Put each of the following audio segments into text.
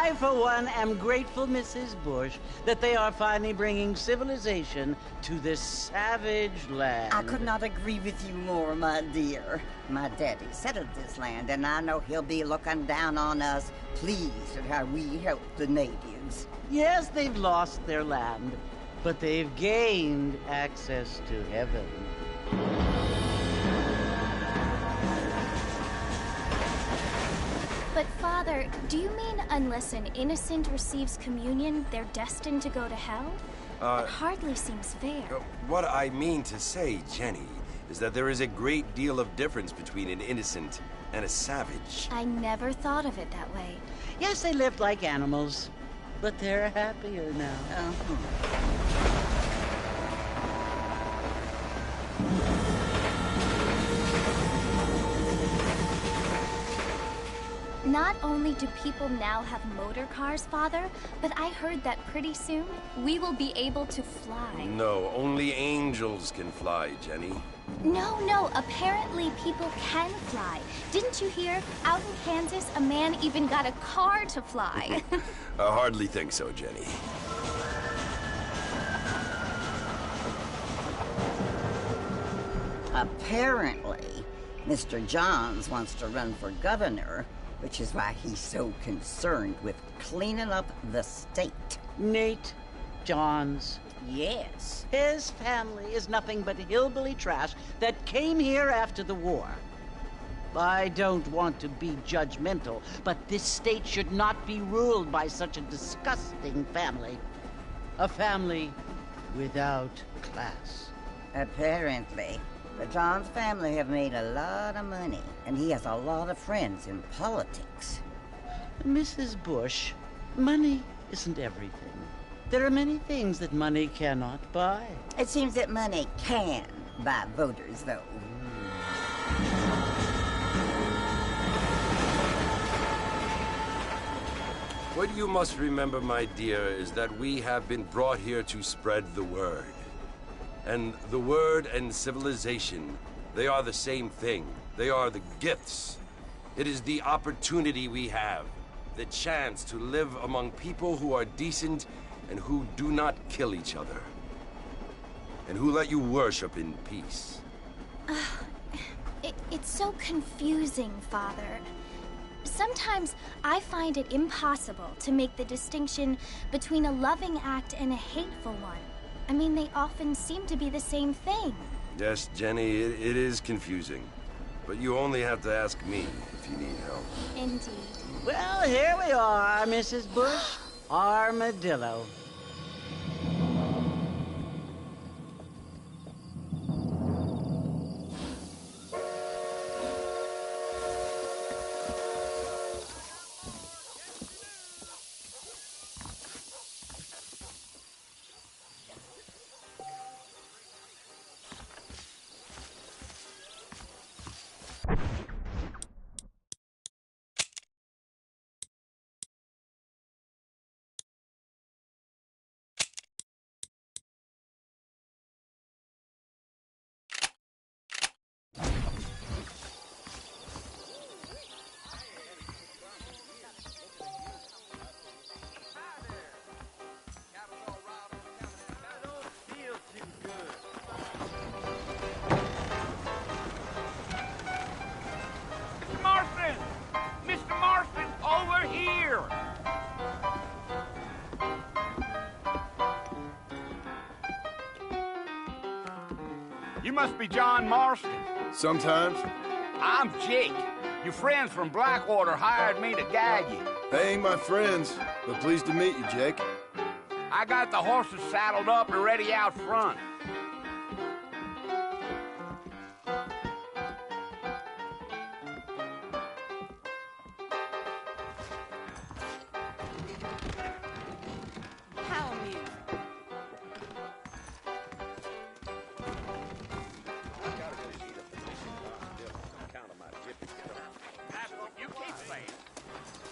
I, for one, am grateful, Mrs. Bush, that they are finally bringing civilization to this savage land. I could not agree with you more, my dear. My daddy settled this land, and I know he'll be looking down on us, pleased at how we help the natives. Yes, they've lost their land, but they've gained access to heaven. But, Father, do you mean unless an innocent receives communion, they're destined to go to hell? That hardly seems fair. What I mean to say, Jenny, is that there is a great deal of difference between an innocent and a savage. I never thought of it that way. Yes, they lived like animals, but they're happier now. Not only do people now have motor cars, Father, but I heard that pretty soon we will be able to fly. No, only angels can fly, Jenny. No, apparently people can fly. Didn't you hear? Out in Kansas, a man even got a car to fly. I hardly think so, Jenny. Apparently, Mr. Johns wants to run for governor, which is why he's so concerned with cleaning up the state. Nate Johns. Yes. His family is nothing but hillbilly trash that came here after the war. I don't want to be judgmental, but this state should not be ruled by such a disgusting family. A family without class. Apparently. The Johns family have made a lot of money, and he has a lot of friends in politics. Mrs. Bush, money isn't everything. There are many things that money cannot buy. It seems that money can buy voters, though. What you must remember, my dear, is that we have been brought here to spread the word. And the word and civilization, they are the same thing. They are the gifts. It is the opportunity we have, the chance to live among people who are decent and who do not kill each other, and who let you worship in peace. It's so confusing, Father. Sometimes I find it impossible to make the distinction between a loving act and a hateful one. I mean, they often seem to be the same thing. Yes, Jenny, it is confusing. But you only have to ask me if you need help. Indeed. Well, here we are, Mrs. Bush. Armadillo. You must be John Marston. Sometimes. I'm Jake. Your friends from Blackwater hired me to guide you. They ain't my friends, but pleased to meet you, Jake. I got the horses saddled up and ready out front. How amusing. You keep playing.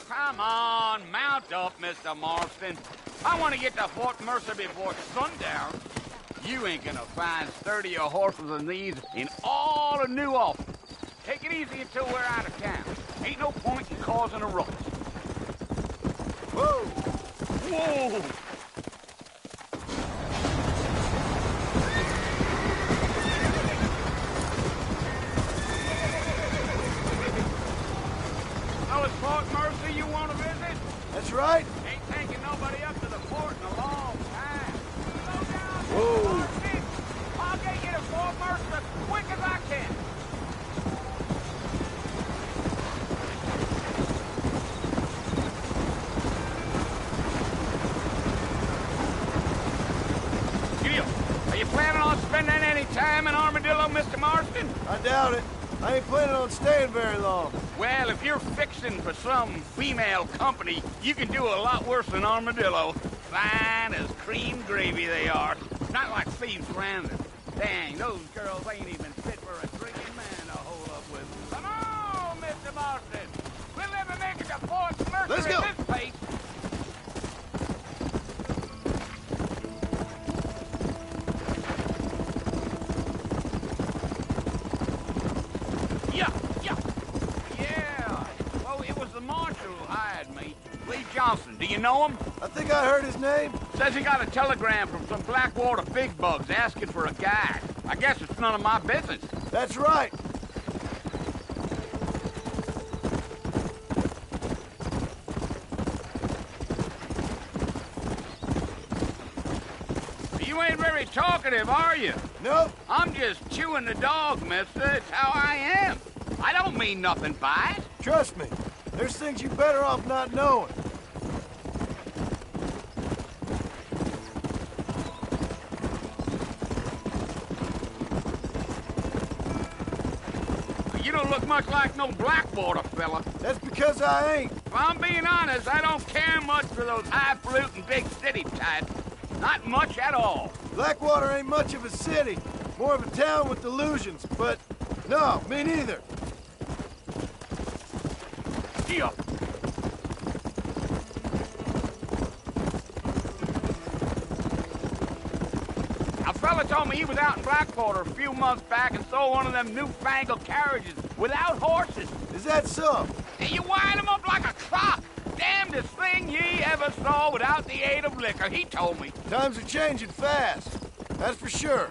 Come on, mount up, Mr. Marston. I want to get to Fort Mercer before sundown. You ain't gonna find sturdier horses than these in all of New Ulster. Take it easy until we're out of town. Ain't no point in causing a ruckus. Whoa! Whoa! Oh, it's Fort Mercy you want to visit? That's right. Ain't taking nobody up to the fort in a long time. Slow down, Whoa. Marcy. I'll get you to Fort Mercy as quick as I can. Are you planning on spending any time in Armadillo, Mr. Marston? I doubt it. I ain't planning on staying very long. Well, if you're fixing for some female company, you can do a lot worse than Armadillo. Fine as cream gravy they are. Not like thieves Landing. Dang, those girls ain't even fit for a drinking man to hold up with. Come on, Mr. Marston. We'll never make it to Fort Mercy Let's go. at this pace. Yeah. Well, it was the marshal who hired me. Lee Johnson. Do you know him? I think I heard his name. Says he got a telegram from some Blackwater big bugs asking for a guide. I guess it's none of my business. That's right. You ain't very talkative, are you? Nope. I'm just chewing the dog, mister. It's how I am. I don't mean nothing by it. Trust me. There's things you better off not knowing. You don't look much like no Blackwater fella. That's because I ain't. If I'm being honest, I don't care much for those highfalutin big city types. Not much at all. Blackwater ain't much of a city. More of a town with delusions, but no, me neither. Yeah. A fella told me he was out in Blackwater a few months back and saw one of them newfangled carriages without horses. Is that so? And you wind 'em up like a clock. Damnedest thing ye ever saw without the aid of liquor, he told me. Times are changing fast. That's for sure.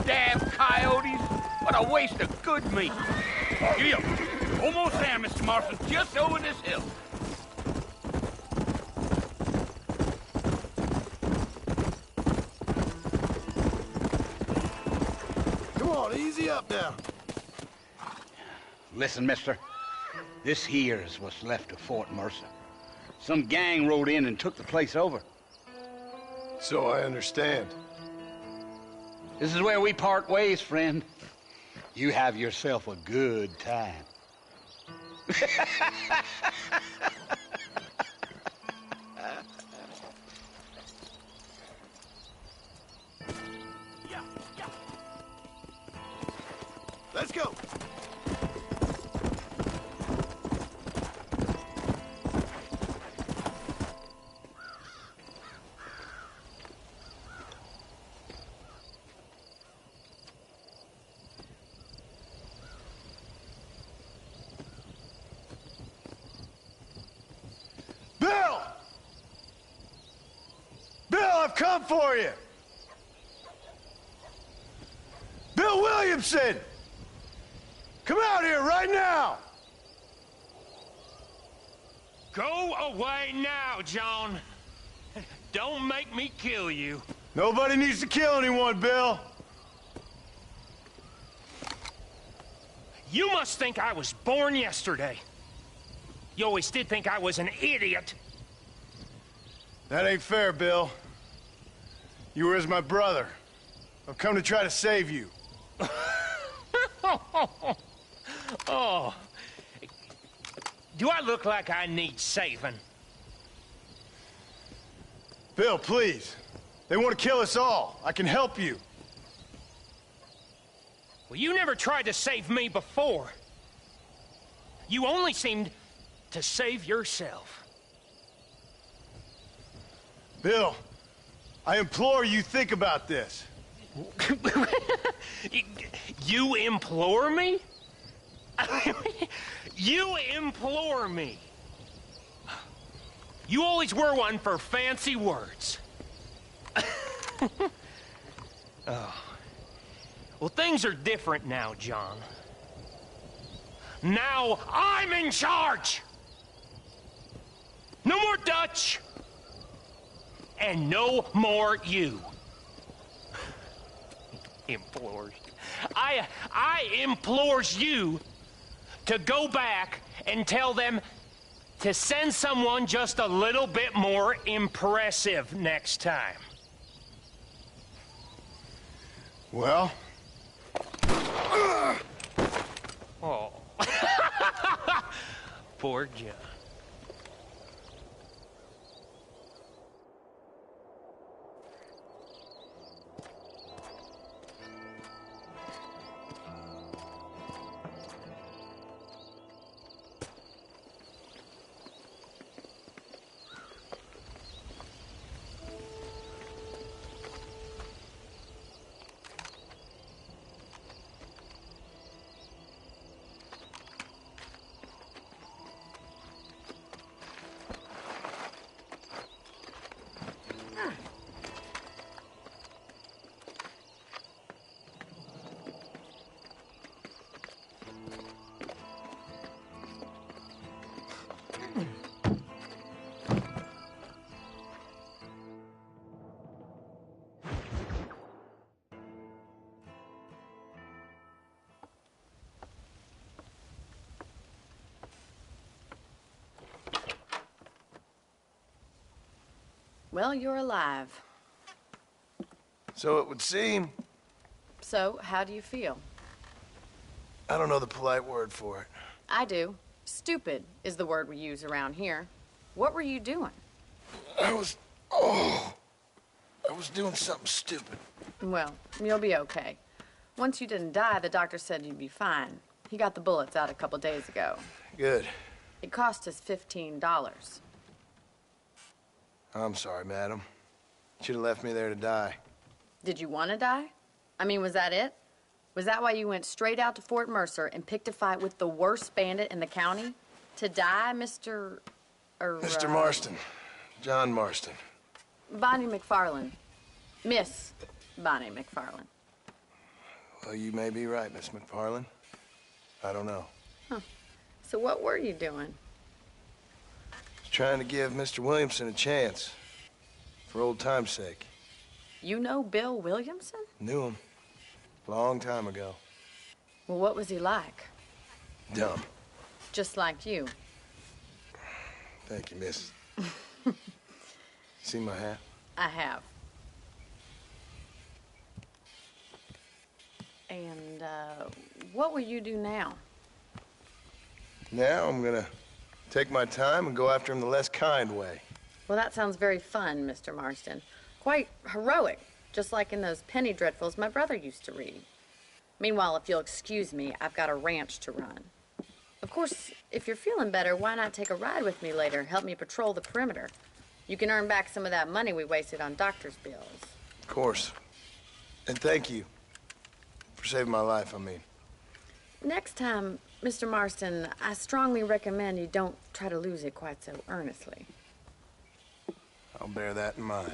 Damn coyotes. What a waste of good meat. Giddy up. Almost there, Mr. Marston. Just over this hill. Come on, easy up now. Listen, mister. This here is what's left of Fort Mercer. Some gang rode in and took the place over. So I understand. This is where we part ways, friend. You have yourself a good time. Let's go. Bill! Bill, I've come for you! Bill Williamson! Come out here right now! Go away now, John. Don't make me kill you. Nobody needs to kill anyone, Bill. You must think I was born yesterday. You always did think I was an idiot. That ain't fair, Bill. You were as my brother. I've come to try to save you. Oh. Do I look like I need saving? Bill, please. They want to kill us all. I can help you. Well, you never tried to save me before. You only seemed to save yourself. Bill, I implore you think about this. You implore me? You implore me. You always were one for fancy words. Oh. Well, things are different now, John. Now I'm in charge! No more Dutch! And no more you. Implores. I implores you to go back and tell them to send someone just a little bit more impressive next time. Well? Oh. Poor John. Well, you're alive. So it would seem. So, how do you feel? I don't know the polite word for it. I do. Stupid is the word we use around here. What were you doing? I was doing something stupid. Well, you'll be okay. Once you didn't die, the doctor said you'd be fine. He got the bullets out a couple days ago. Good. It cost us $15. I'm sorry, madam. Should have left me there to die. Did you want to die? I mean, was that it? Was that why you went straight out to Fort Mercer and picked a fight with the worst bandit in the county? To die, Mr. Mr. Marston. John Marston. Bonnie McFarland. Miss Bonnie McFarland. Well, you may be right, Miss McFarland. I don't know. Huh. So what were you doing? Trying to give Mr. Williamson a chance. For old time's sake. You know Bill Williamson? Knew him. Long time ago. Well, what was he like? Dumb. Just like you. Thank you, miss. See my hat? I have. And, what will you do now? Now I'm gonna take my time and go after him the less kind way. Well, that sounds very fun, Mr. Marston. Quite heroic, just like in those penny dreadfuls my brother used to read. Meanwhile, if you'll excuse me, I've got a ranch to run. Of course, if you're feeling better, why not take a ride with me later? Help me patrol the perimeter. You can earn back some of that money we wasted on doctor's bills. Of course. And thank you. For saving my life, I mean. Next time, Mr. Marston, I strongly recommend you don't try to lose it quite so earnestly. I'll bear that in mind.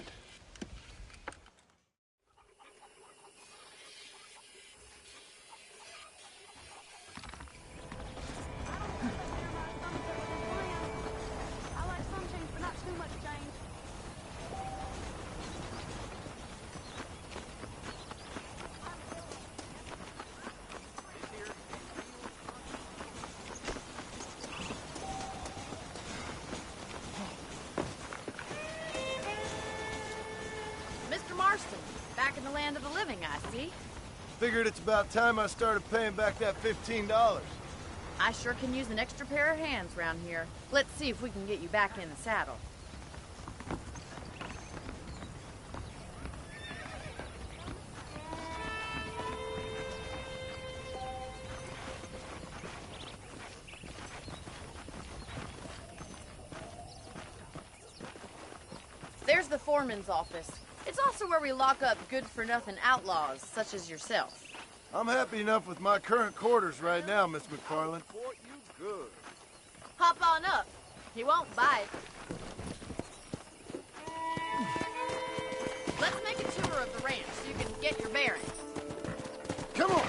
I like some change, but not too much change. Mr. Marston, back in the land of the living, I see. Figured it's about time I started paying back that $15. I sure can use an extra pair of hands around here. Let's see if we can get you back in the saddle. There's the foreman's office. It's also where we lock up good-for-nothing outlaws, such as yourself. I'm happy enough with my current quarters right now, Miss McFarland. Hop on up. He won't bite. Let's make a tour of the ranch so you can get your bearings. Come on!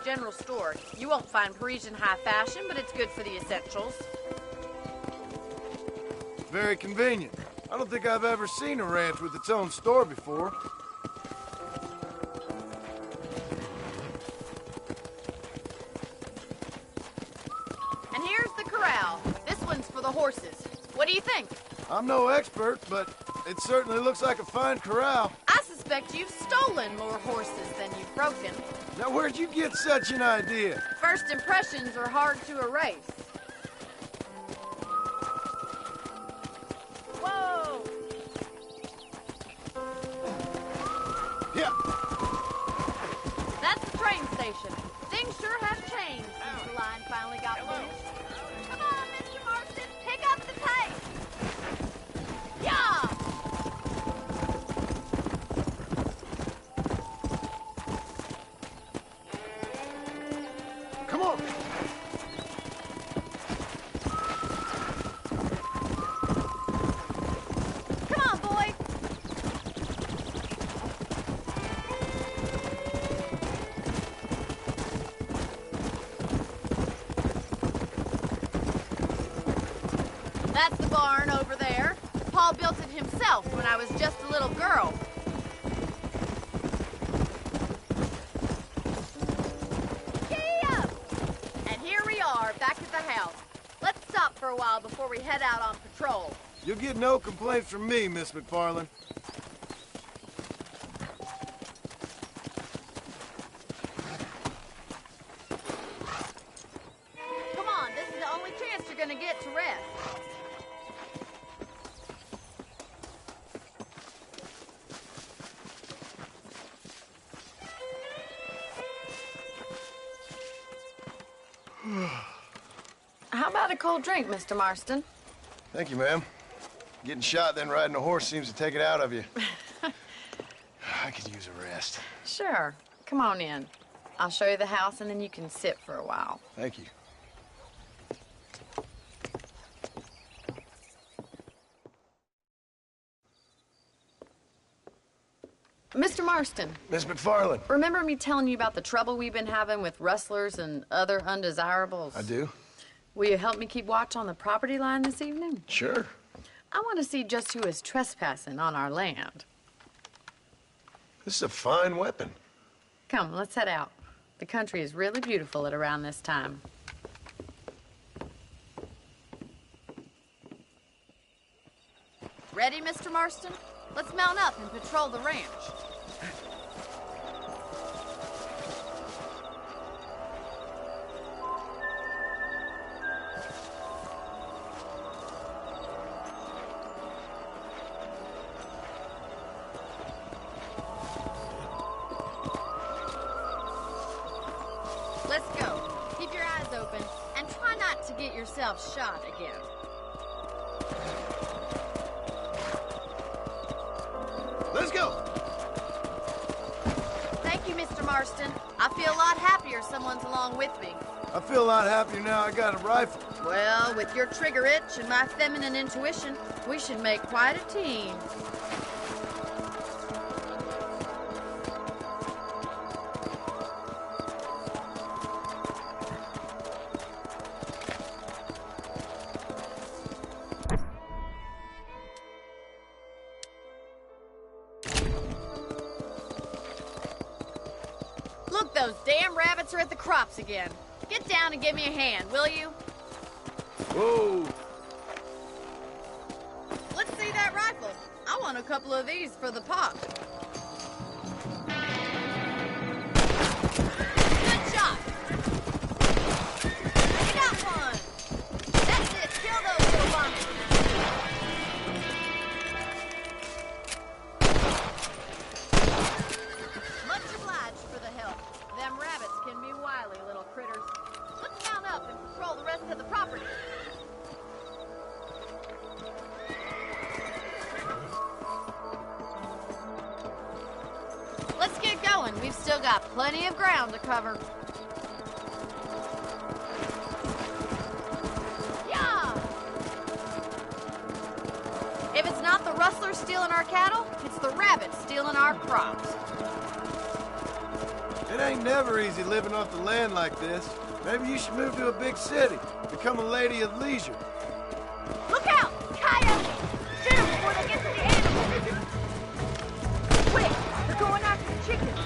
General store. You won't find Parisian high fashion, but it's good for the essentials. Very convenient. I don't think I've ever seen a ranch with its own store before. And here's the corral. This one's for the horses. What do you think? I'm no expert, but it certainly looks like a fine corral. I suspect you've stolen more horses than you've broken. Now, where'd you get such an idea? First impressions are hard to erase. Whoa! Yeah. That's the train station. Things sure have changed since the line finally got finished. Come on, Mr. Marston, pick up the pace! Yeah! Come on. Come on, boy! That's the barn over there. Paul built it himself when I was just a little girl. Back at the house. Let's stop for a while before we head out on patrol. You'll get no complaints from me, Miss McFarland. Come on, this is the only chance you're gonna get to rest. How about a cold drink, Mr. Marston? Thank you, ma'am. Getting shot then riding a horse seems to take it out of you. I could use a rest. Sure. Come on in. I'll show you the house and then you can sit for a while. Thank you. Mr. Marston. Miss McFarland. Remember me telling you about the trouble we've been having with rustlers and other undesirables? I do. Will you help me keep watch on the property line this evening? Sure. I want to see just who is trespassing on our land. This is a fine weapon. Come, let's head out. The country is really beautiful at around this time. Ready, Mr. Marston? Let's mount up and patrol the ranch. Let's go. Keep your eyes open and try not to get yourself shot again. Let's go. Thank you, Mr. Marston. I feel a lot happier someone's along with me. I feel a lot happier now I got a rifle. Well, with your trigger itch and my feminine intuition, we should make quite a team. Look, those damn rabbits are at the crops again. Get down and give me a hand, will you? Whoa. Let's see that rifle. I want a couple of these for the pot. Good shot. You got one. That's it. Kill those little bumpers. We've still got plenty of ground to cover. Yeah! If it's not the rustlers stealing our cattle, it's the rabbits stealing our crops. It ain't never easy living off the land like this. Maybe you should move to a big city. Become a lady of leisure. Look out! Coyotes! Shoot them before they get to the animals! Quick! They're going after the chickens!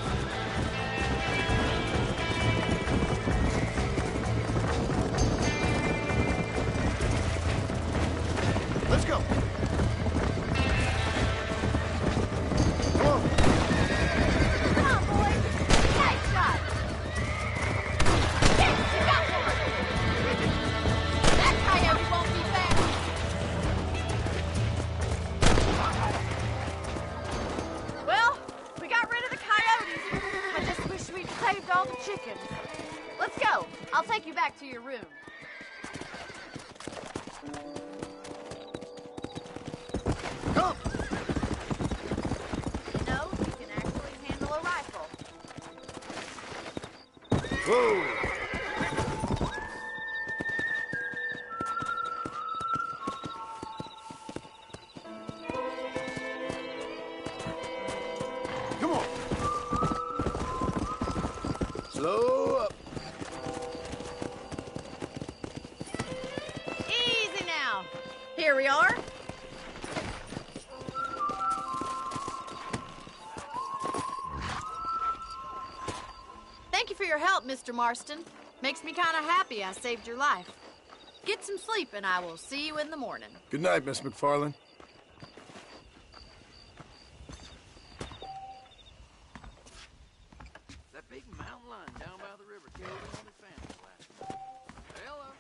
Let's go. Come on, boys! Nice shot! Yes, you got one! That coyote won't be fast. Well, we got rid of the coyotes. I just wish we'd saved all the chickens. Let's go. I'll take you back to your room. Come. You know, you can actually handle a rifle. Whoa. Come on. Slow up. Easy now. Here we are. Thank you for your help, Mr. Marston. Makes me kind of happy I saved your life. Get some sleep, and I will see you in the morning. Good night, Miss McFarland. That big mountain lion down by the river killed him and his family last night. Hello.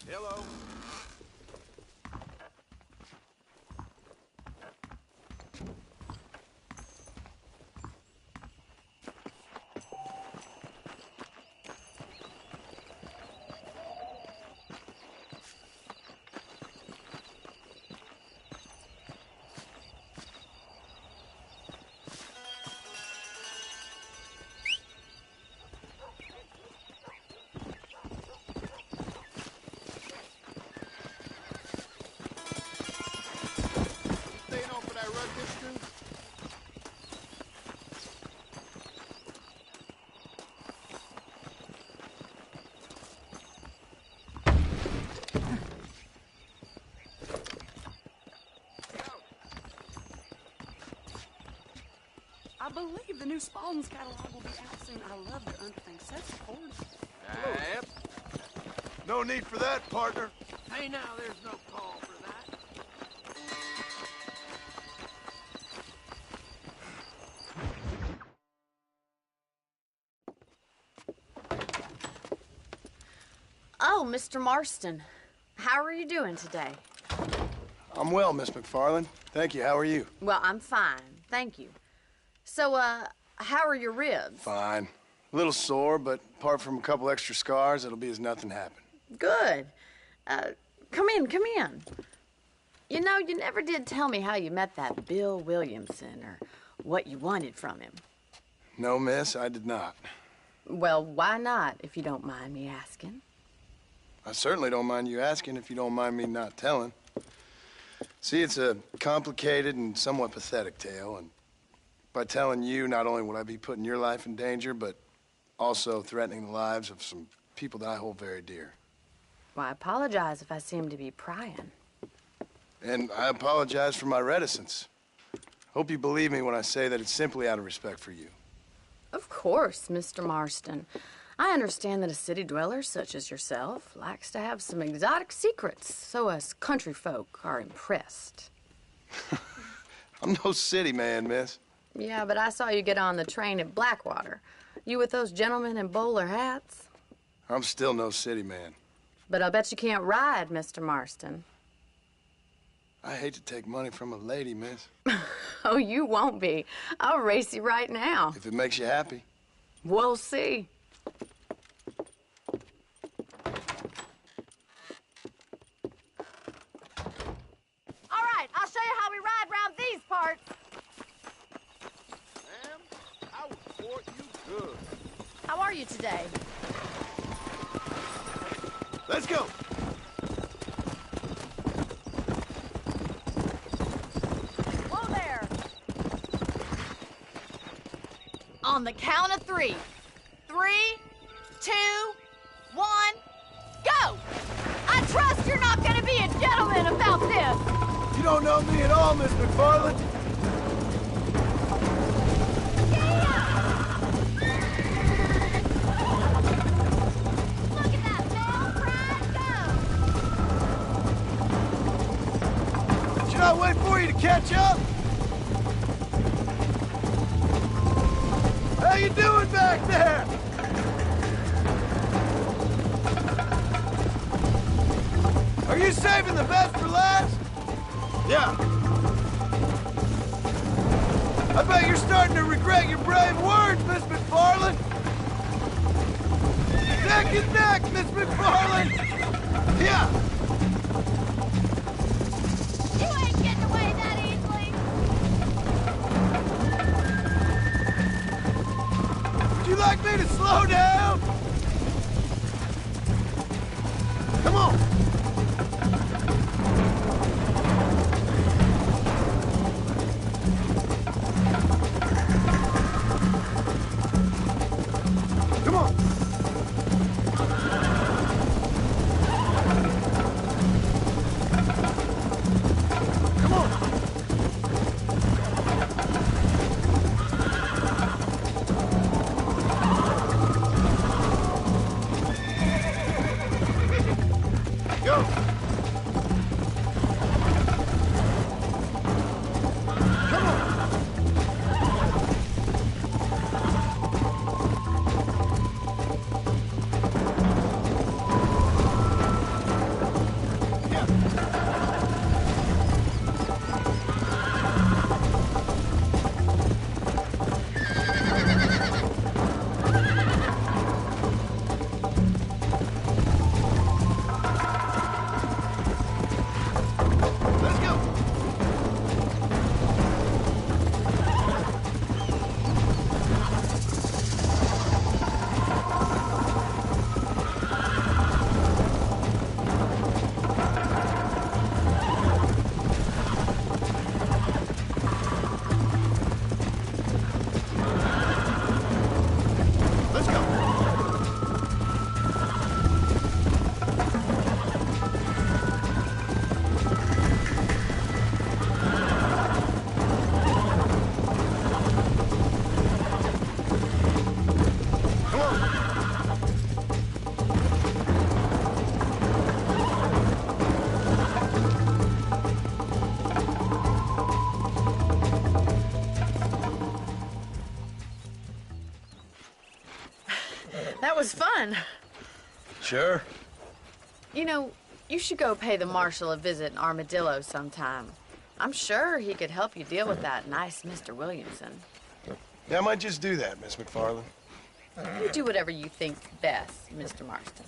Hello. Staying on for that rug this dude? I believe the new Spalding's catalog will be out soon. I love their underthings. That's important. Yep. No need for that, partner. Hey, now, there's no call for that. Oh, Mr. Marston. How are you doing today? I'm well, Miss McFarland. Thank you. How are you? Well, I'm fine. Thank you. So, how are your ribs? Fine. A little sore, but apart from a couple extra scars, it'll be as nothing happened. Good. Come in, come in. You know, you never did tell me how you met that Bill Williamson or what you wanted from him. No, miss, I did not. Well, why not, if you don't mind me asking? I certainly don't mind you asking if you don't mind me not telling. See, it's a complicated and somewhat pathetic tale, and by telling you, not only would I be putting your life in danger, but also threatening the lives of some people that I hold very dear. Well, I apologize if I seem to be prying. And I apologize for my reticence. Hope you believe me when I say that it's simply out of respect for you. Of course, Mr. Marston. I understand that a city dweller such as yourself likes to have some exotic secrets, so us country folk are impressed. I'm no city man, miss. Yeah, but I saw you get on the train at Blackwater. You with those gentlemen in bowler hats? I'm still no city man. But I'll bet you can't ride, Mr. Marston. I hate to take money from a lady, miss. Oh, you won't be. I'll race you right now. If it makes you happy. We'll see. All right, I'll show you how we ride around these parts. Ma'am, I will court you good. How are you today? Let's go. Whoa there. On the count of 3. 3, 2, 1, go! I trust you're not gonna be a gentleman about this. You don't know me at all, Miss McFarland. Look at that male pride go! Should I wait for you to catch up? How you doing back there? Are you saving the best for last? Yeah. I bet you're starting to regret your brave words, Miss McFarland. Neck and neck, Miss McFarland. Yeah. You ain't getting away that easily. Would you like me to slow down? Come on. Come on. Come on. Go. Come on. Let's go. Let's go. Come on. That was fun. Sure. You know, you should go pay the marshal a visit in Armadillo sometime. I'm sure he could help you deal with that nice Mr. Williamson. Yeah, I might just do that, Miss McFarland. You do whatever you think best, Mr. Marston.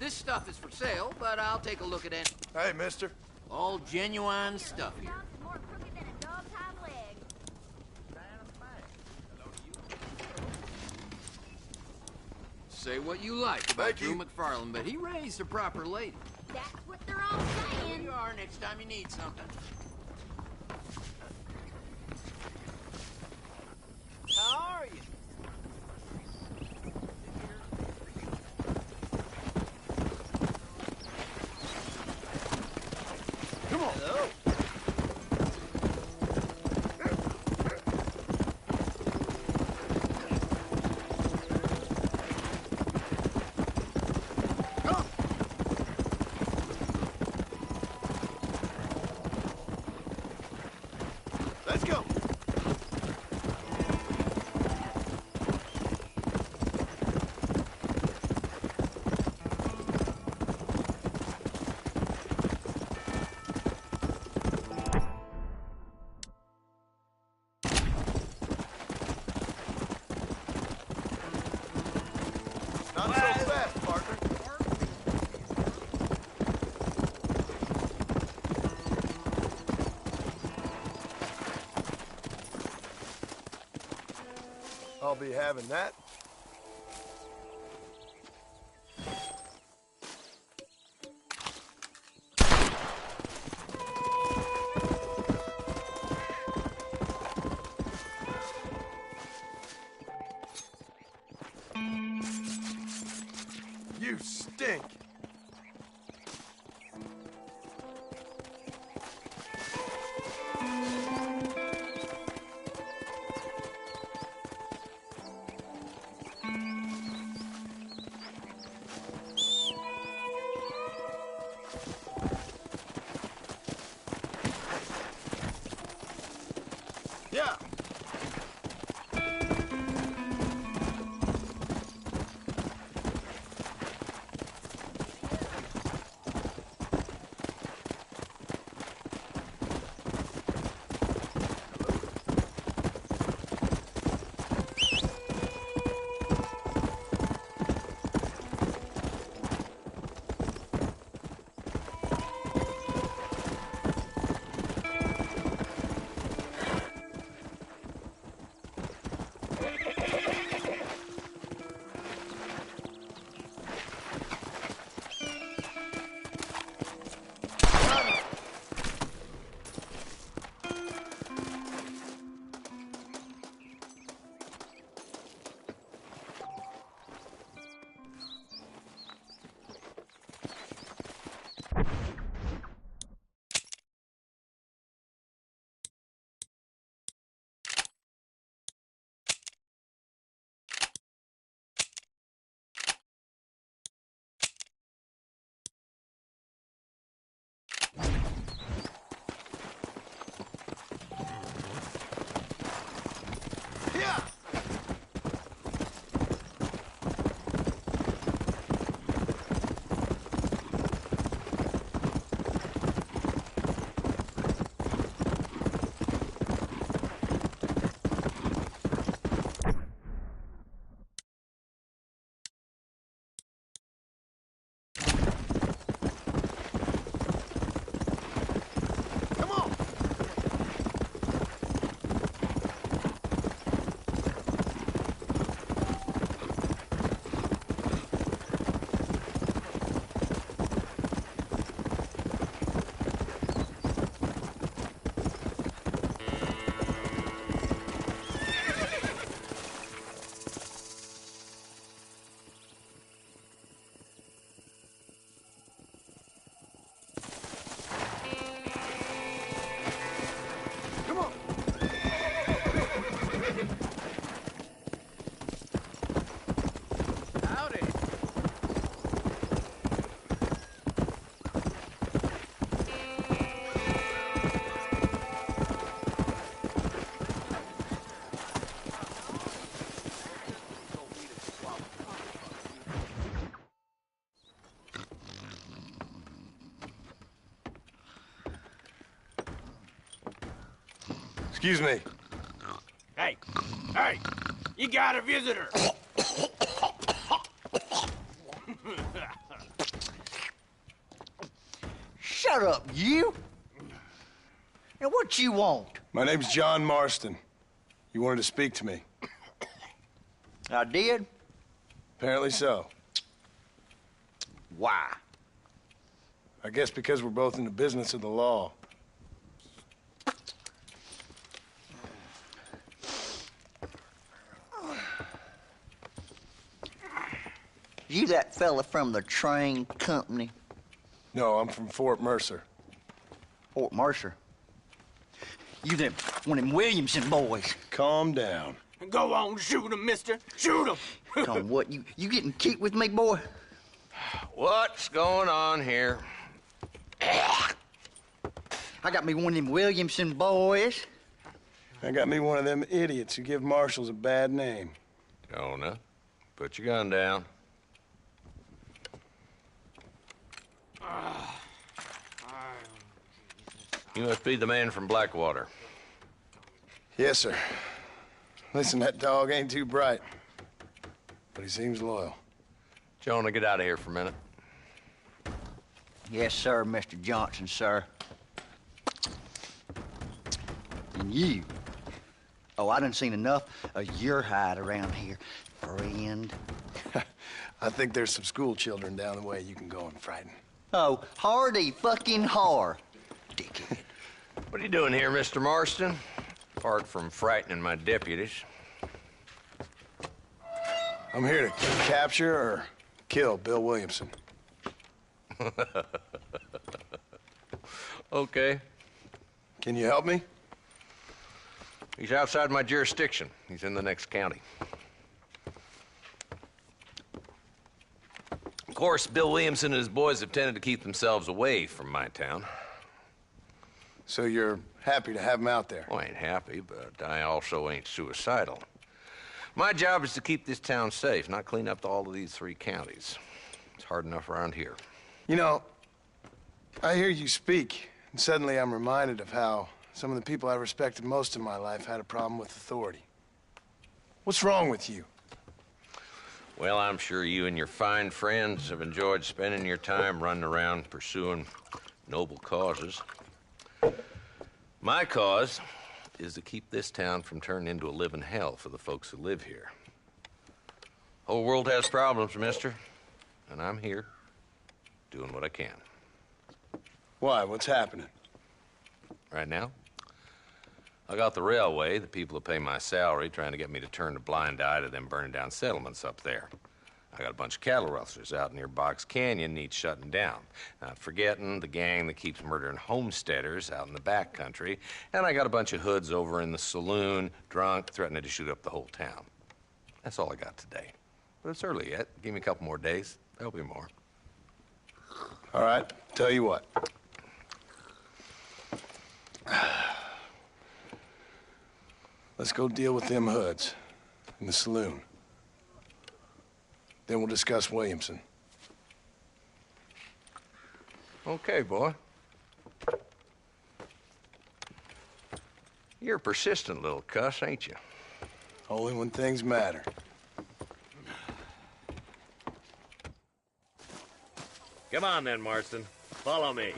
This stuff is for sale, but I'll take a look at it. Hey, mister. All genuine stuff here. More crooked than a dog's hind leg. Say what you like about Thank Drew you. McFarland, but he raised a proper lady. That's what they're all Here saying. you are next time you need something. How are you? Come on. Hello. Come. Let's go. Not so fast, partner. I'll be having that. You stink. Yeah. Yeah. Come on. Come on. Howdy. Excuse me. Hey, hey, you got a visitor. Shut up, you! Now, what you want? My name's John Marston. You wanted to speak to me. I did? Apparently so. Why? I guess because we're both in the business of the law. You that fella from the train company? No, I'm from Fort Mercer. Fort Mercer? You them, one of them Williamson boys. Calm down. Go on, shoot him, mister. Shoot him. Come on, what, you getting kicked with me, boy? What's going on here? I got me one of them Williamson boys. I got me one of them idiots who give marshals a bad name. Jonah, put your gun down. You must be the man from Blackwater. Yes, sir. Listen, that dog ain't too bright, but he seems loyal. Jonah, get out of here for a minute. Yes, sir, Mr. Johnson, sir. And you. Oh, I done seen enough of your hide around here, friend. I think there's some school children down the way you can go and frighten. Oh, hardy fucking har. Dickhead. What are you doing here, Mr. Marston? Apart from frightening my deputies. I'm here to capture or kill Bill Williamson. Okay. Can you help me? He's outside my jurisdiction. He's in the next county. Of course, Bill Williamson and his boys have tended to keep themselves away from my town. So you're happy to have him out there? Well, I ain't happy, but I also ain't suicidal. My job is to keep this town safe, not clean up all of these 3 counties. It's hard enough around here. You know, I hear you speak, and suddenly I'm reminded of how some of the people I respected most in my life had a problem with authority. What's wrong with you? Well, I'm sure you and your fine friends have enjoyed spending your time running around pursuing noble causes. My cause is to keep this town from turning into a living hell for the folks who live here. Whole world has problems, mister, and I'm here doing what I can. Why? What's happening? Right now, I got the railway, the people who pay my salary, trying to get me to turn a blind eye to them burning down settlements up there. I got a bunch of cattle rustlers out near Box Canyon needs shutting down. Not forgetting the gang that keeps murdering homesteaders out in the back country. And I got a bunch of hoods over in the saloon, drunk, threatening to shoot up the whole town. That's all I got today. But it's early yet. Give me a couple more days. There'll be more. All right, tell you what. Let's go deal with them hoods in the saloon. Then we'll discuss Williamson. Okay, boy. You're a persistent little cuss, ain't you? Only when things matter. Come on then, Marston. Follow me.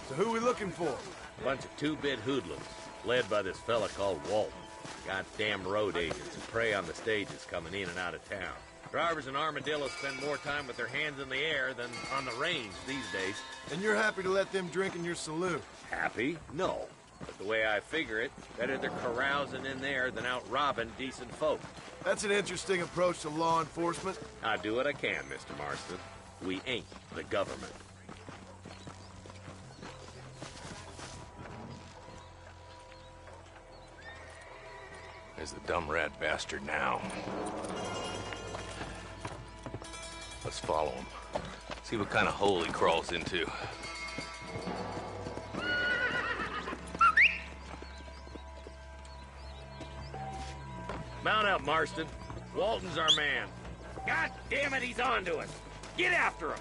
So who we looking for? A bunch of 2-bit hoodlums, led by this fella called Walton. Goddamn road agents who prey on the stages coming in and out of town. Drivers in Armadillo spend more time with their hands in the air than on the range these days. And you're happy to let them drink in your saloon? Happy? No. But the way I figure it, better they're carousing in there than out robbing decent folk. That's an interesting approach to law enforcement. I do what I can, Mr. Marston. We ain't the government. There's the dumb rat bastard now. Let's follow him. See what kind of hole he crawls into. Mount up, Marston. Walton's our man. God damn it, he's on to us. Get after him.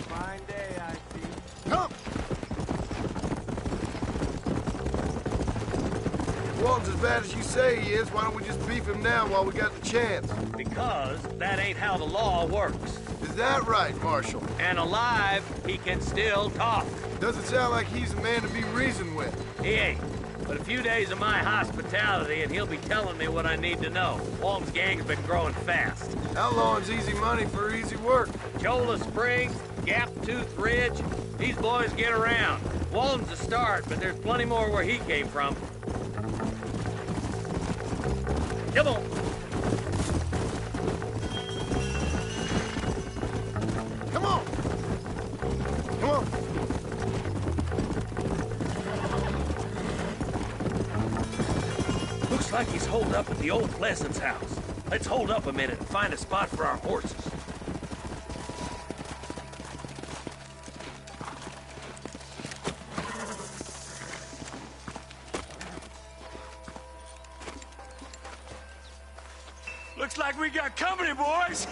Fine day, I see. Come! Walton's as bad as you say he is, why don't we just beef him now while we got the chance? Because that ain't how the law works. Is that right, Marshal? And alive, he can still talk. Doesn't sound like he's a man to be reasoned with. He ain't. But a few days of my hospitality and he'll be telling me what I need to know. Walton's gang's been growing fast. Outlawing's easy money for easy work. Cholla Springs, Gap Tooth Ridge, these boys get around. Walton's a start, but there's plenty more where he came from. Come on. Come on! Come on! Looks like he's holed up at the old Pleasant's house. Let's hold up a minute and find a spot for our horses. Looks like we got company, boys.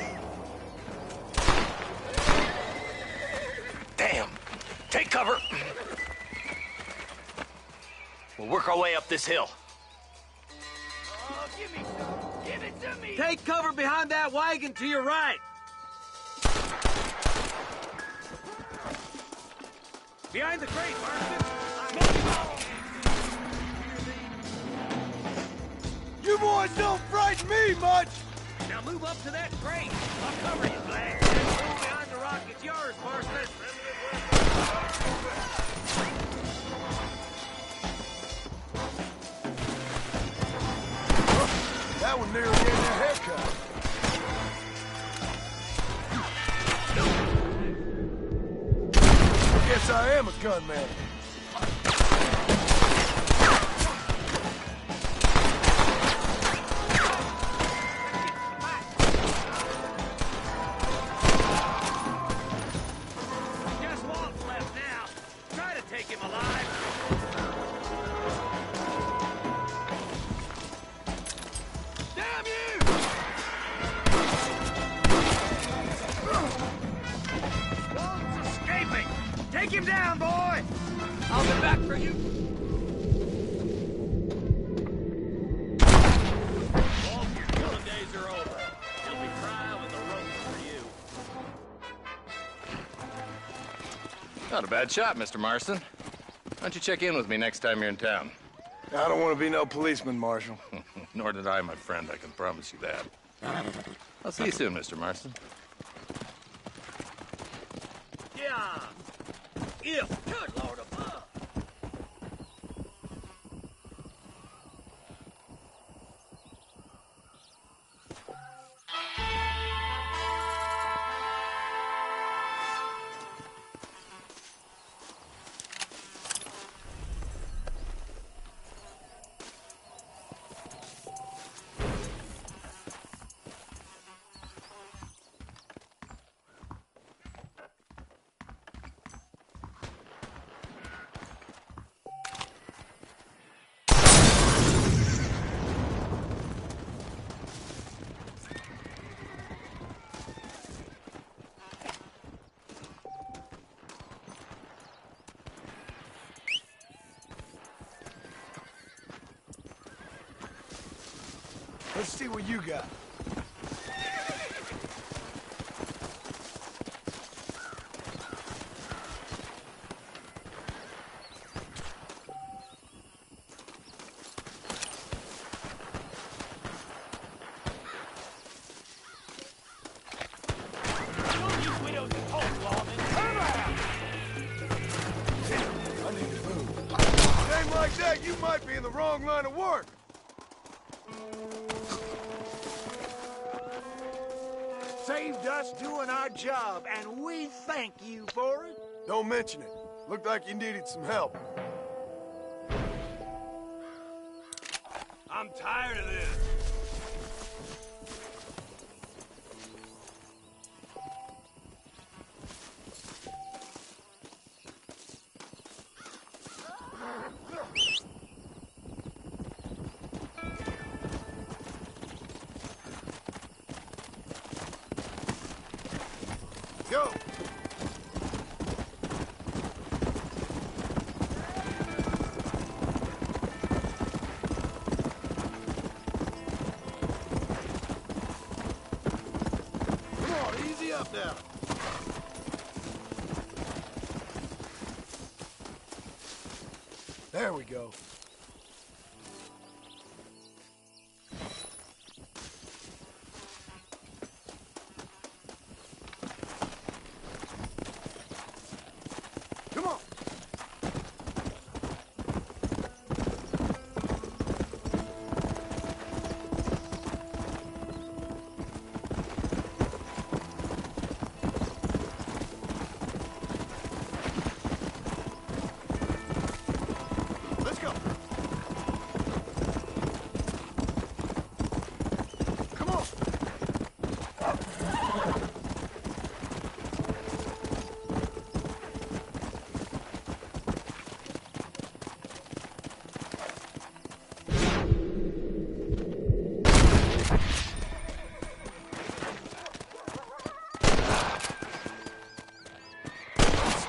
Damn. Take cover. We'll work our way up this hill. Oh, give me some. Give it to me. Take cover behind that wagon to your right. Behind the crate, Marston. You boys don't frighten me much! Now move up to that crate. I'll cover you, Black. Move behind the rock. It's yours, Marston. That one nearly gave me a haircut. I guess I am a gunman. Just Walt's left now. Try to take him alive. Damn you! Walton's escaping. Take him down, boy. I'll be back for you. Walt, your killing days are over. You'll be trial and the ropes for you. Not a bad shot, Mr. Marston. Why don't you check in with me next time you're in town? I don't want to be no policeman, Marshal. Nor did I, my friend. I can promise you that. I'll see you soon, Mr. Marston. Yeah. If. Good Lord above. Let's see what you got. I need to move. Name like that, you might be in the wrong line of work. Saved us doing our job, and we thank you for it. Don't mention it. Looked like you needed some help. I'm tired of this. Go! stuff down. There we go. Come on. Let's go. Come on.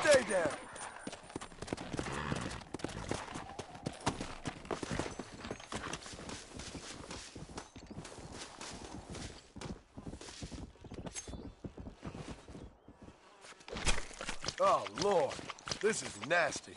Stay down. Oh, Lord. This is nasty.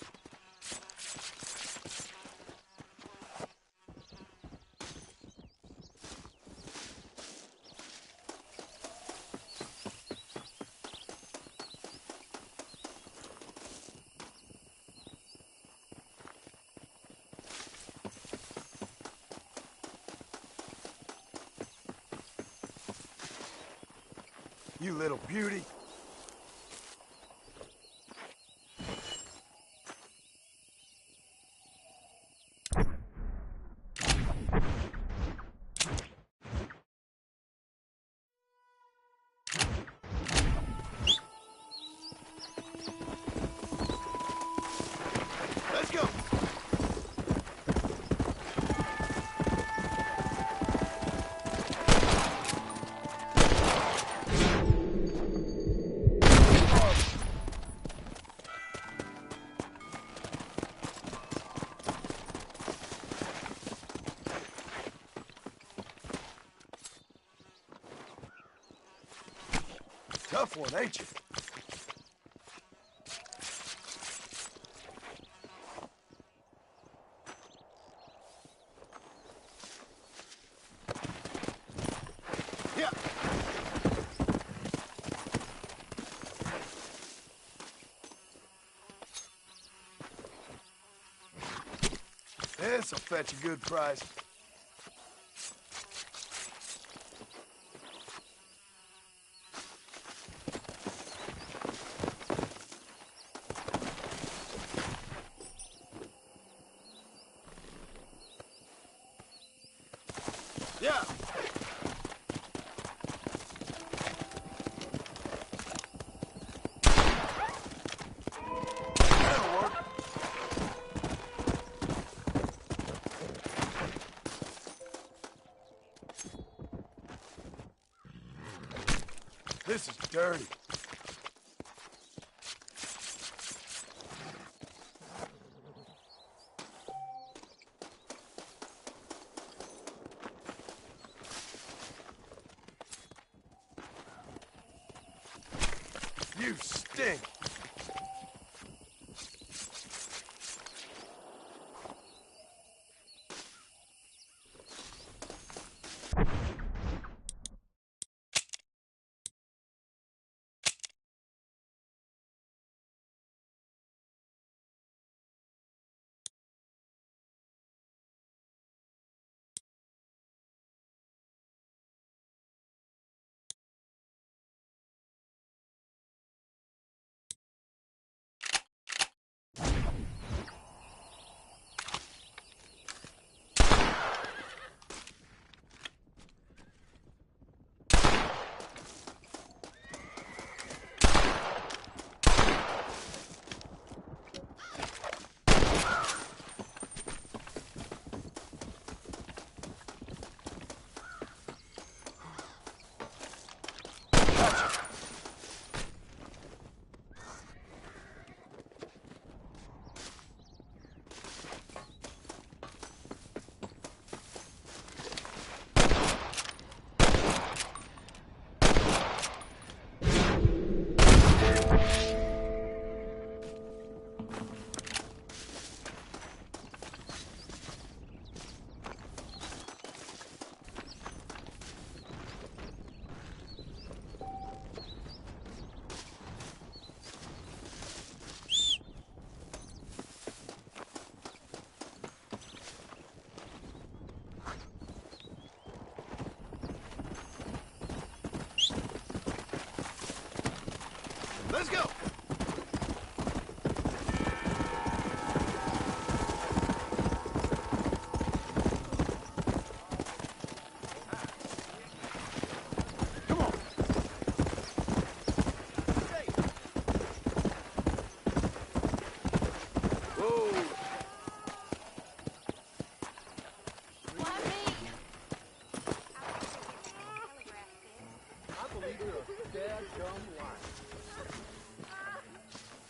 You little beauty. Let's go. Tough one, ain't you? Yeah. This'll fetch a good price. Yeah. That'll work. This is dirty. You stink.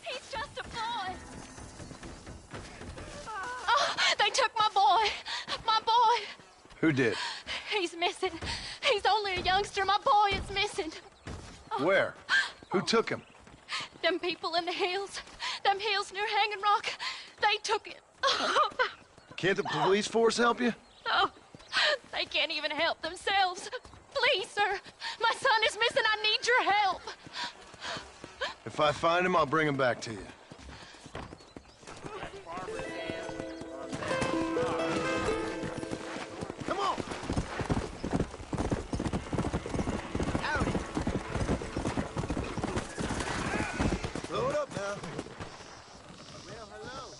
He's just a boy. Oh, they took my boy. My boy. Who did? He's missing. He's only a youngster. My boy is missing. Where? Who took him? Them people in the hills. Them hills near Hanging Rock. They took it. Can't the police force help you? Oh, they can't even help themselves. Please, sir. My son is missing. I need your help. If I find him, I'll bring him back to you. Come on! Howdy! Slow it up now. Well, hello.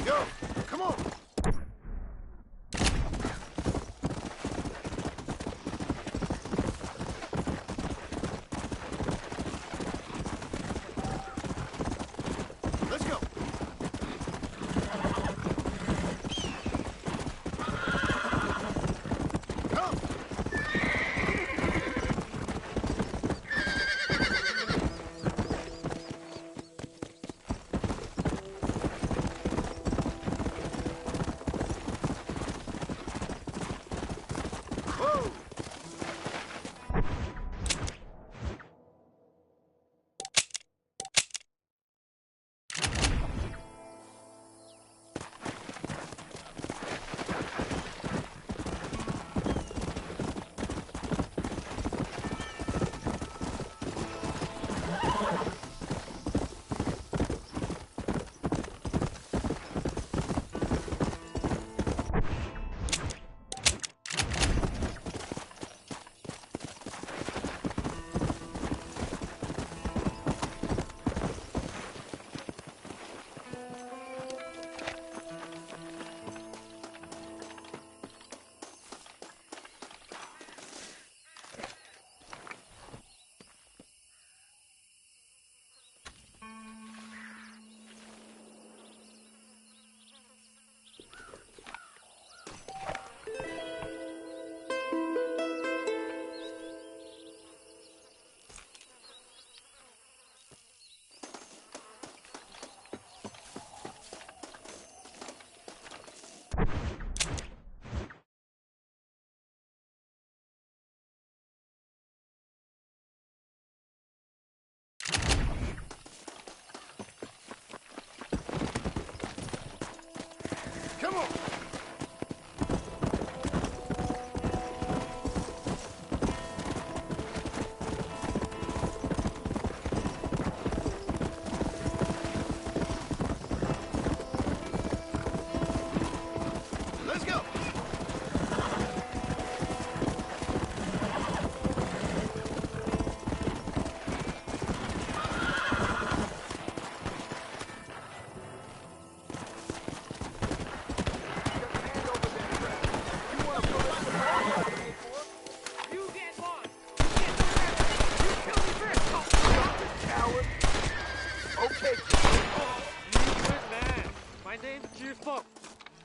Go! Come on! Let's go! Come! Whoa! Come on! Let's go!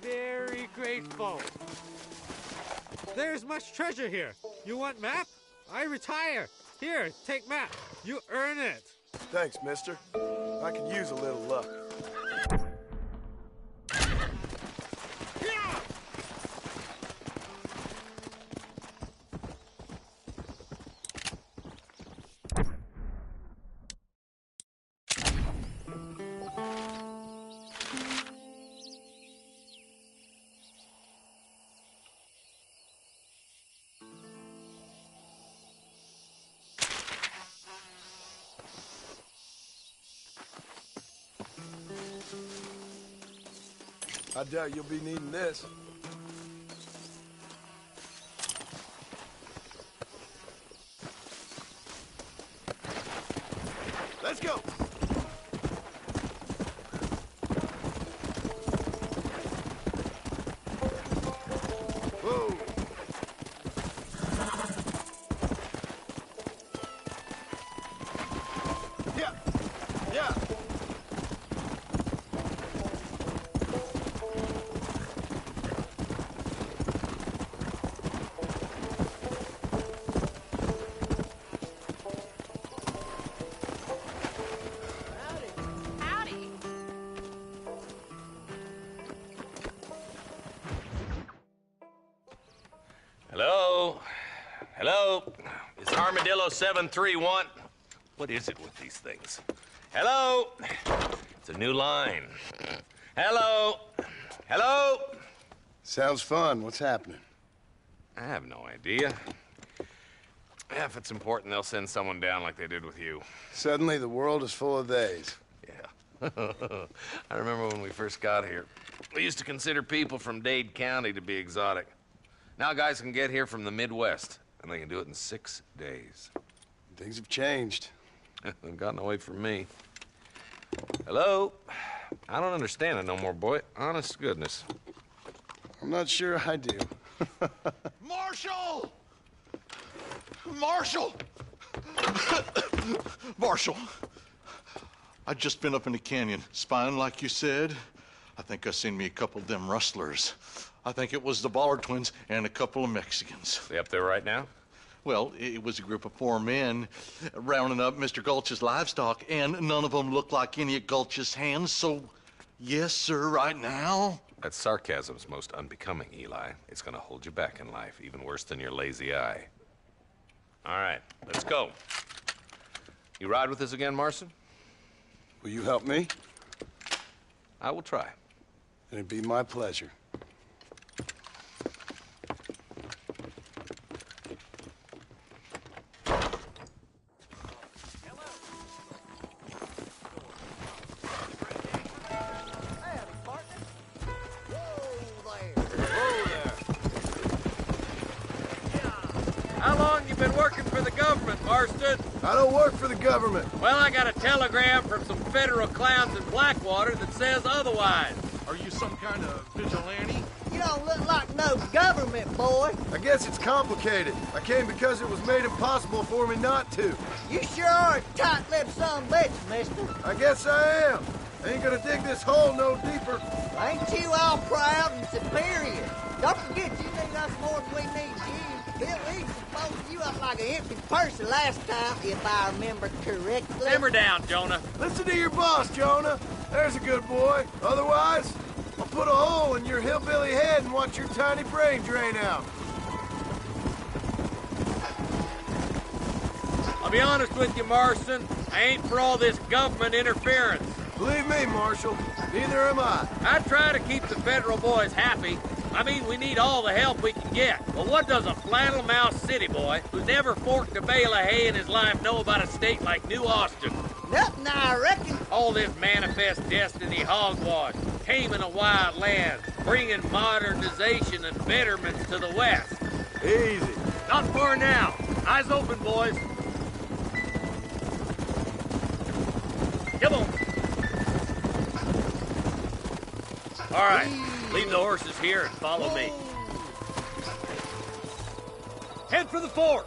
Very grateful. There's much treasure here. You want map? I retire. Here, take map. You earn it. Thanks, mister. I could use a little luck. I doubt you'll be needing this. Let's go! Whoa! Yeah! Yeah! Howdy. Hello? Hello? It's Armadillo 731. What is it with these things? Hello? It's a new line. Hello? Hello? Sounds fun. What's happening? I have no idea. Yeah, if it's important, they'll send someone down like they did with you. Suddenly, the world is full of theys. Yeah. I remember when we first got here. We used to consider people from Dade County to be exotic. Now guys can get here from the Midwest, and they can do it in 6 days. Things have changed. They've gotten away from me. Hello? I don't understand it no more, boy. Honest to goodness. I'm not sure I do. Marshall! Marshall! Marshall! I just been up in the canyon, spying like you said. I think I seen me a couple of them rustlers. I think it was the Ballard twins and a couple of Mexicans. They up there right now? Well, it was a group of 4 men rounding up Mr. Gulch's livestock, and none of them looked like any of Gulch's hands, so yes, sir, right now. That sarcasm's most unbecoming, Eli. It's gonna hold you back in life, even worse than your lazy eye. All right, let's go. You ride with us again, Marston? Will you help me? I will try. It'd be my pleasure. How long you been working for the government, Marston? I don't work for the government. Well, I got a telegram from some federal clowns in Blackwater that says otherwise. Are you some kind of vigilante? You don't look like no government, boy. I guess it's complicated. I came because it was made impossible for me not to. You sure are a tight-lipped son of a bitch, mister. I guess I am. I ain't gonna dig this hole no deeper. Ain't you all proud and superior? Don't forget you need us more than we need you. Bill Lee supposed you up like an empty purse last time, if I remember correctly. Simmer down, Jonah. Listen to your boss, Jonah. There's a good boy. Otherwise, I'll put a hole in your hillbilly head and watch your tiny brain drain out. I'll be honest with you, Marston. I ain't for all this government interference. Believe me, Marshal, neither am I. I try to keep the federal boys happy. I mean, we need all the help we can get. But what does a flannel-mouthed city boy who's never forked a bale of hay in his life know about a state like New Austin? Nothing, I reckon. All this manifest destiny hogwash, taming a wild land, bringing modernization and betterment to the West. Easy. Not far now. Eyes open, boys. Come on. All right, leave the horses here and follow me. Head for the fork.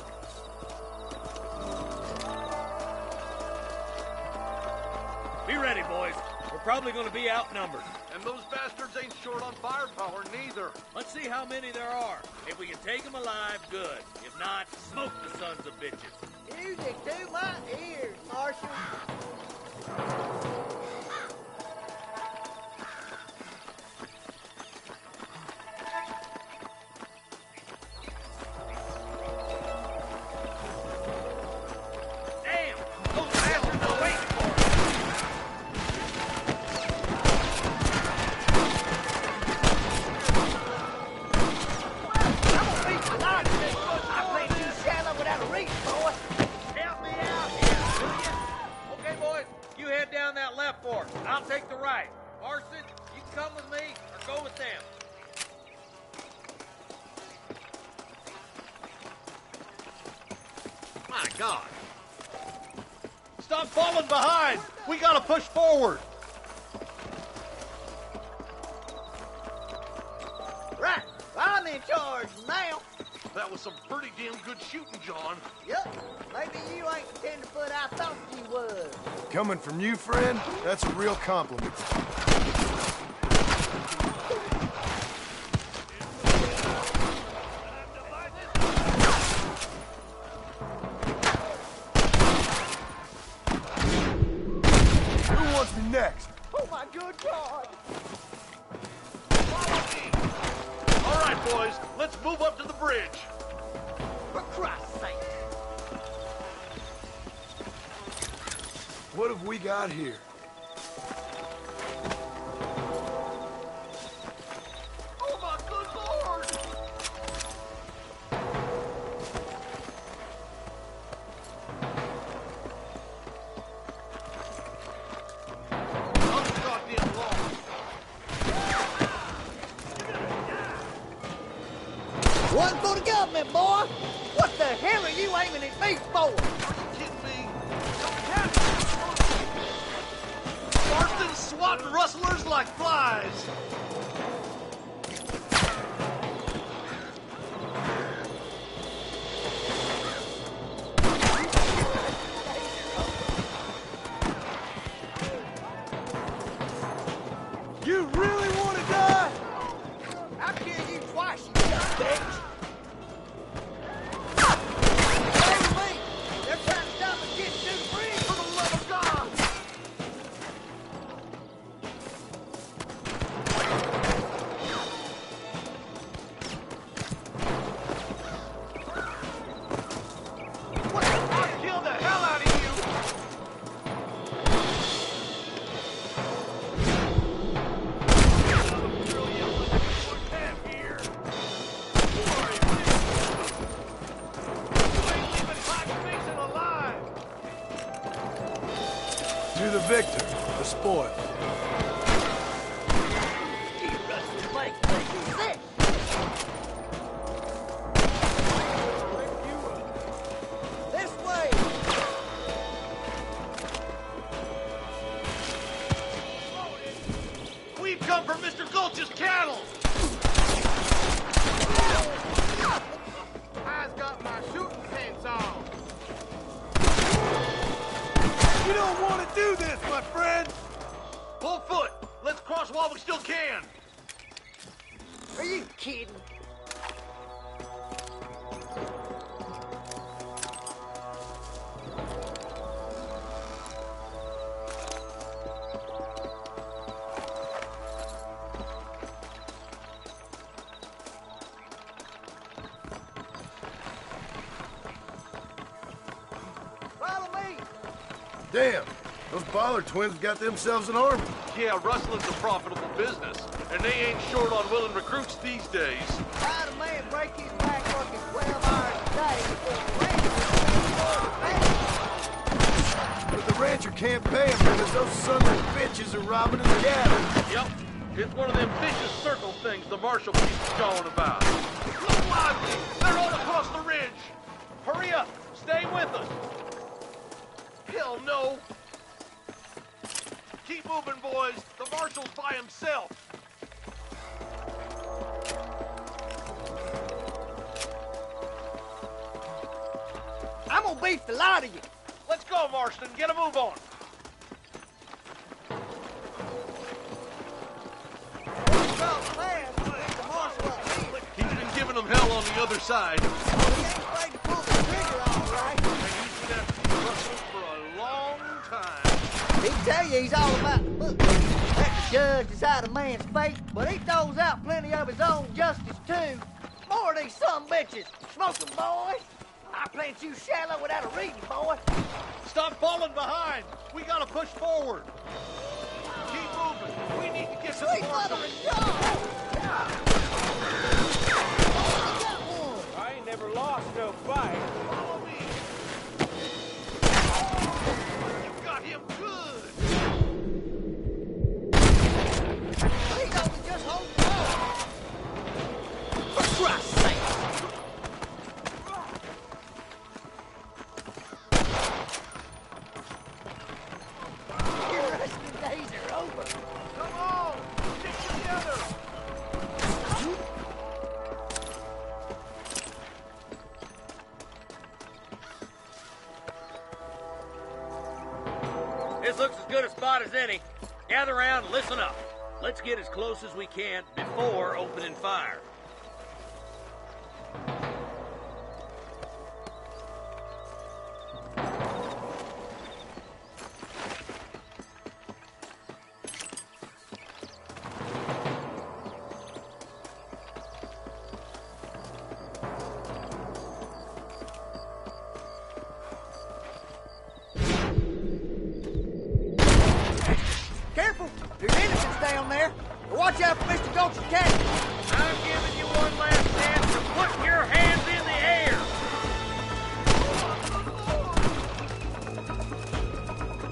Be ready, boys. We're probably going to be outnumbered. And those bastards ain't short on firepower, neither. Let's see how many there are. If we can take them alive, good. If not, smoke the sons of bitches. Music to my ears, Marshal. Damn! Those bastards are waiting for us. I'm gonna beat the life of this book. I played too shallow without a reach, boy. Help me out here, will you? Okay, boys, you head down that left fork. I'll take the right. Marston, you can come with me, or Go with them. My God. Stop falling behind. We gotta push forward. Right. I'm in charge now. That was some pretty damn good shooting, John. Yep. Maybe you ain't the tenderfoot I thought you was. Coming from you, friend, that's a real compliment. Who wants me next? Oh, my good God. All right, boys, let's move up to the bridge. For Christ's sake. What have we got here? Oh, my good Lord! I'm goddamn lost. One for the government, boy. What the hell are you aiming at me for? Are you kidding me? Marston's swatting rustlers like flies. You really want to die? I'll kill you twice, you bitch. Hey, they're trying to stop us getting to the bridge. For the love of God! What? I'll kill the hell out of you! To the victor, the spoil. This way. We've come for Mr. Gulch's cattle! I've got my shooting pants on. You don't want to do this, my friend! Full foot! Let's cross while we still can! Are you kidding? Follow me! Damn, those Bollard twins got themselves an army. Yeah, rustling's a profitable business, and they ain't short on willing recruits these days. How'd a man break his back working 12 hours a day before the But the rancher can't pay him because those sons of bitches are robbing his cattle. Yep, it's one of them vicious circle things the marshal keeps going about. Look lively! They're all across the ridge! Hurry up! Stay with us! Hell no! Keep moving, boys. The marshal's by himself. I'm gonna beat the lot of you. Let's go, Marston. Get a move on. He's been giving them hell on the other side. He ain't afraid to pull the trigger, all right. And he's been after these rustlers for a long time. He'd tell you he's all about the book. Let the judge decide a man's fate, but he throws out plenty of his own justice, too. More of these some bitches. Smoke 'em, boys. I plant you shallow without a reading, boy. Stop falling behind. We gotta push forward. Keep moving. We need to get to the Sweet marshal. mother of God. I ain't never lost no fight. Follow me. You got him good. He's only just holding This looks as good a spot as any. Gather around and listen up. Let's get as close as we can before opening fire. Careful! There's innocents down there. Watch out for Mr. Gulch's cat. I'm giving you one last chance to put your hands in the air.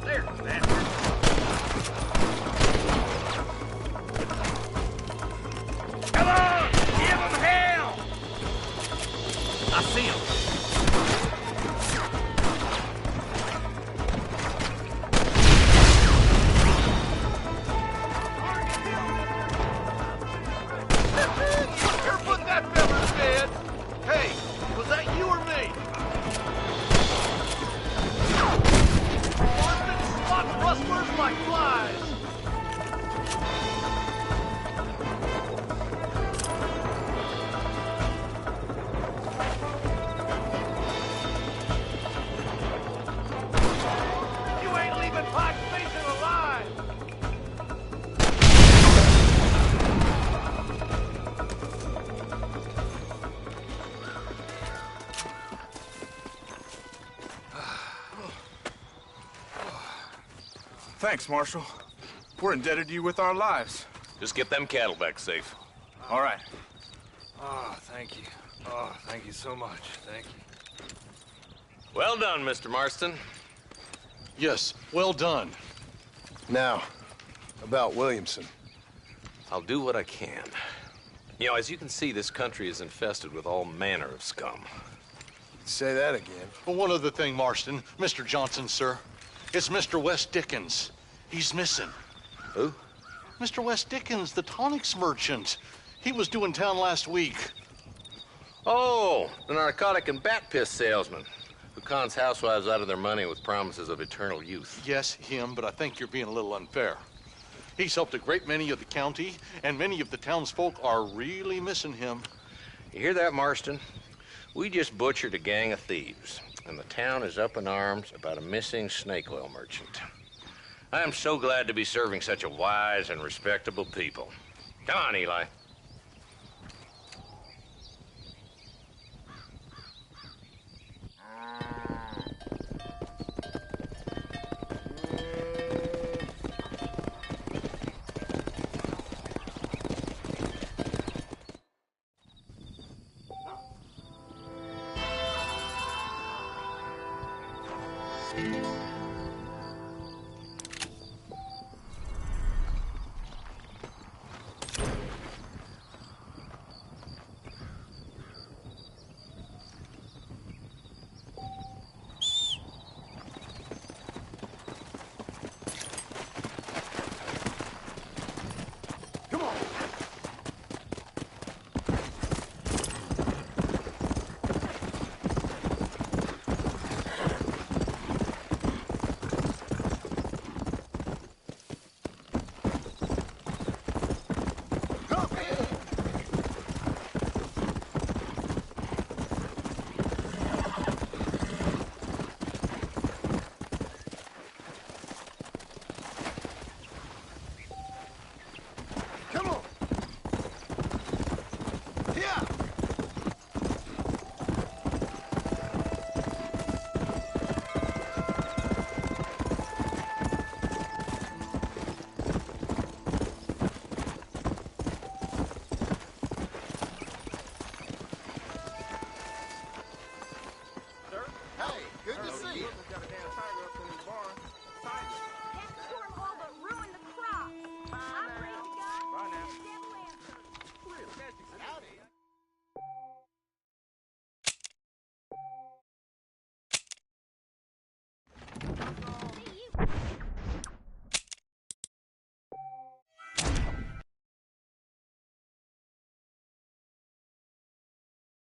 There, bastard. Come on! Give them hell! I see them. Put that fella to bed. Hey, was that you or me? Marston, spot rustlers like flies. You ain't leaving Pike's Basin alive. Thanks, Marshal. We're indebted to you with our lives. Just get them cattle back safe. All right. Oh, thank you. Oh, thank you so much. Thank you. Well done, Mr. Marston. Yes, well done. Now, about Williamson. I'll do what I can. You know, as you can see, this country is infested with all manner of scum. Say that again. Well, one other thing, Marston. Mr. Johnson, sir. It's Mr. Wes Dickens. He's missing. Who? Mr. Wes Dickens, the tonics merchant. He was due in town last week. Oh, the narcotic and bat piss salesman who cons housewives out of their money with promises of eternal youth. Yes, him, but I think you're being a little unfair. He's helped a great many of the county, and many of the townsfolk are really missing him. You hear that, Marston? We just butchered a gang of thieves, and the town is up in arms about a missing snake oil merchant. I am so glad to be serving such a wise and respectable people. Come on, Eli.